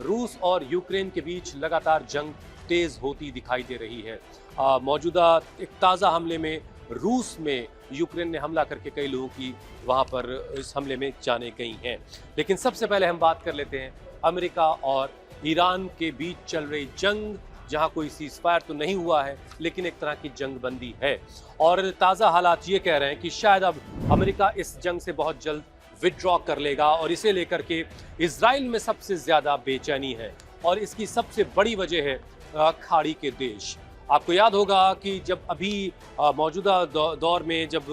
रूस और यूक्रेन के बीच लगातार जंग तेज होती दिखाई दे रही है। मौजूदा एक ताज़ा हमले में रूस में यूक्रेन ने हमला करके कई लोगों की वहां पर इस हमले में जानें गई हैं। लेकिन सबसे पहले हम बात कर लेते हैं अमेरिका और ईरान के बीच चल रही जंग, जहां कोई सीज़फायर तो नहीं हुआ है लेकिन एक तरह की जंगबंदी है। और ताज़ा हालात ये कह रहे हैं कि शायद अब अमेरिका इस जंग से बहुत जल्द विड्रॉ कर लेगा और इसे लेकर के इजराइल में सबसे ज़्यादा बेचैनी है। और इसकी सबसे बड़ी वजह है खाड़ी के देश। आपको याद होगा कि जब अभी मौजूदा दौर में जब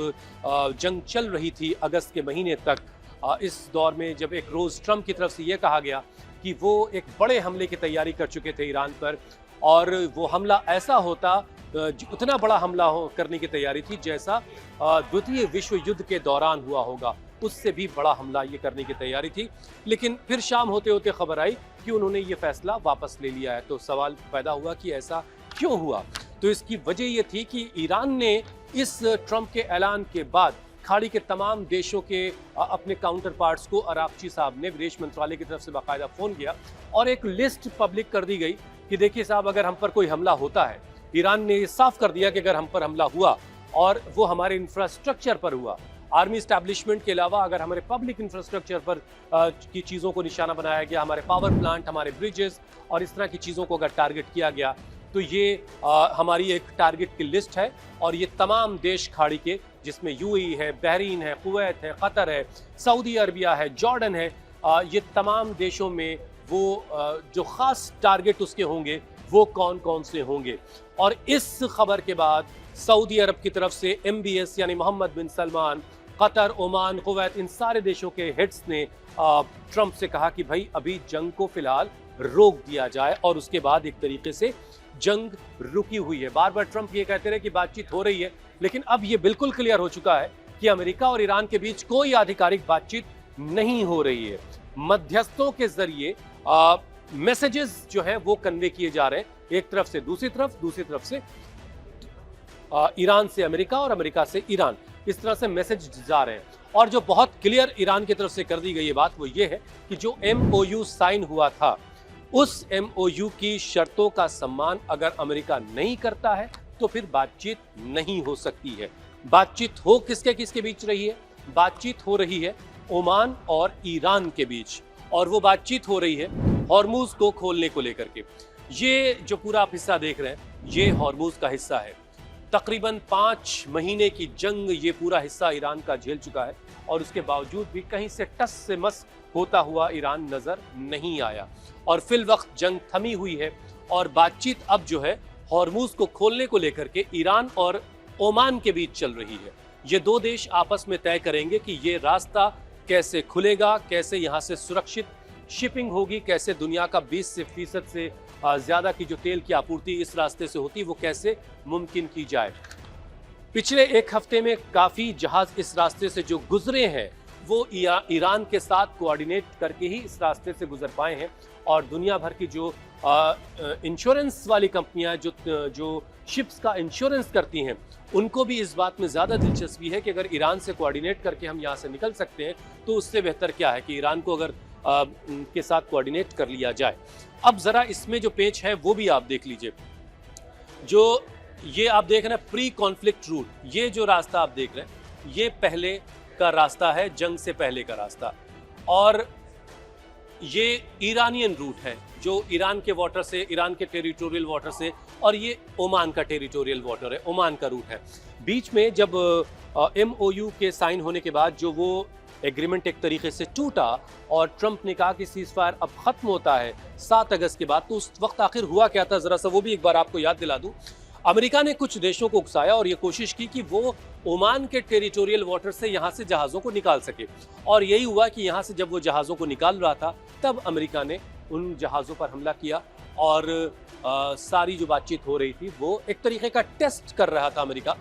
जंग चल रही थी अगस्त के महीने तक, इस दौर में जब एक रोज़ ट्रंप की तरफ से ये कहा गया कि वो एक बड़े हमले की तैयारी कर चुके थे ईरान पर, और वो हमला ऐसा होता, उतना बड़ा हमला करने की तैयारी थी जैसा द्वितीय विश्व युद्ध के दौरान हुआ होगा, उससे भी बड़ा हमला ये करने की तैयारी थी। लेकिन फिर शाम होते होते खबर आई कि उन्होंने ये फैसला वापस ले लिया है। तो सवाल पैदा हुआ कि ऐसा क्यों हुआ? तो इसकी वजह ये थी कि ईरान ने इस ट्रंप के ऐलान के बाद खाड़ी के तमाम देशों के अपने काउंटर पार्ट्स को अरागची साहब ने विदेश मंत्रालय की तरफ से बाकायदा फ़ोन किया और एक लिस्ट पब्लिक कर दी गई कि देखिए साहब, अगर हम पर कोई हमला होता है, ईरान ने ये साफ कर दिया कि अगर हम पर हमला हुआ और वो हमारे इंफ्रास्ट्रक्चर पर हुआ, आर्मी स्टैब्लिशमेंट के अलावा अगर हमारे पब्लिक इंफ्रास्ट्रक्चर पर की चीज़ों को निशाना बनाया गया, हमारे पावर प्लांट, हमारे ब्रिजेस और इस तरह की चीज़ों को अगर टारगेट किया गया, तो ये हमारी एक टारगेट की लिस्ट है। और ये तमाम देश खाड़ी के, जिसमें यूएई है, बहरीन है, कुवैत है, कतर है, सऊदी अरबिया है, जॉर्डन है, ये तमाम देशों में वो जो ख़ास टारगेट उसके होंगे वो कौन कौन से होंगे। और इस खबर के बाद सऊदी अरब की तरफ से MBS यानी मोहम्मद बिन सलमान, कतर, ओमान, कुवैत, इन सारे देशों के हेड्स ने ट्रंप से कहा कि भाई अभी जंग को फिलहाल रोक दिया जाए, और उसके बाद एक तरीके से जंग रुकी हुई है। बार बार ट्रंप ये कहते रहे कि बातचीत हो रही है, लेकिन अब ये बिल्कुल क्लियर हो चुका है कि अमेरिका और ईरान के बीच कोई आधिकारिक बातचीत नहीं हो रही है। मध्यस्थों के जरिए मैसेजेस जो हैं वो कन्वे किए जा रहे हैं, एक तरफ से दूसरी तरफ, दूसरी तरफ से ईरान से अमेरिका और अमेरिका से ईरान, इस तरह से मैसेज जा रहे हैं। और जो बहुत क्लियर ईरान की तरफ से कर दी गई बात वो ये है कि जो MOU साइन हुआ था, उस MOU की शर्तों का सम्मान अगर अमेरिका नहीं करता है तो फिर बातचीत नहीं हो सकती है। बातचीत हो किसके किसके बीच रही है? बातचीत हो रही है ओमान और ईरान के बीच, और वो बातचीत हो रही है हॉर्मुज को खोलने को लेकर के। ये जो पूरा आप हिस्सा देख रहे हैं, ये हॉर्मुज का हिस्सा है। तकरीबन 5 महीने की जंग ये पूरा हिस्सा ईरान का झेल चुका है, और उसके बावजूद भी कहीं से टस से मस होता हुआ ईरान नजर नहीं आया। और फिल वक्त जंग थमी हुई है, और बातचीत अब जो है हॉर्मुज को खोलने को लेकर के ईरान और ओमान के बीच चल रही है। ये दो देश आपस में तय करेंगे कि ये रास्ता कैसे खुलेगा, कैसे यहाँ से सुरक्षित शिपिंग होगी, कैसे दुनिया का 20% से ज़्यादा की जो तेल की आपूर्ति इस रास्ते से होती है वो कैसे मुमकिन की जाए। पिछले एक हफ्ते में काफ़ी जहाज़ इस रास्ते से जो गुजरे हैं वो ईरान के साथ कोऑर्डिनेट करके ही इस रास्ते से गुजर पाए हैं। और दुनिया भर की जो इंश्योरेंस वाली कंपनियां जो शिप्स का इंश्योरेंस करती हैं, उनको भी इस बात में ज़्यादा दिलचस्पी है कि अगर ईरान से कोऑर्डिनेट करके हम यहाँ से निकल सकते हैं तो उससे बेहतर क्या है कि ईरान को अगर के साथ कोऑर्डिनेट कर लिया जाए। अब ज़रा इसमें जो पेच है वो भी आप देख लीजिए। जो ये आप देख रहे हैं प्री कॉन्फ्लिक्ट रूट, ये जो रास्ता आप देख रहे हैं ये पहले का रास्ता है, जंग से पहले का रास्ता, और ये ईरानियन रूट है जो ईरान के वाटर से, ईरान के टेरिटोरियल वाटर से, और ये ओमान का टेरिटोरियल वाटर है, ओमान का रूट है। बीच में जब MOU के साइन होने के बाद जो वो एग्रीमेंट एक तरीके से टूटा और ट्रंप ने कहा कि सीज़फायर अब खत्म होता है 7 अगस्त के बाद, तो उस वक्त आखिर हुआ क्या था, जरा सा वो भी एक बार आपको याद दिला दूं। अमेरिका ने कुछ देशों को उकसाया और ये कोशिश की कि वो ओमान के टेरिटोरियल वाटर से यहाँ से जहाज़ों को निकाल सके, और यही हुआ कि यहाँ से जब वो जहाज़ों को निकाल रहा था तब अमेरिका ने उन जहाज़ों पर हमला किया, और सारी जो बातचीत हो रही थी वो एक तरीके का टेस्ट कर रहा था अमेरिका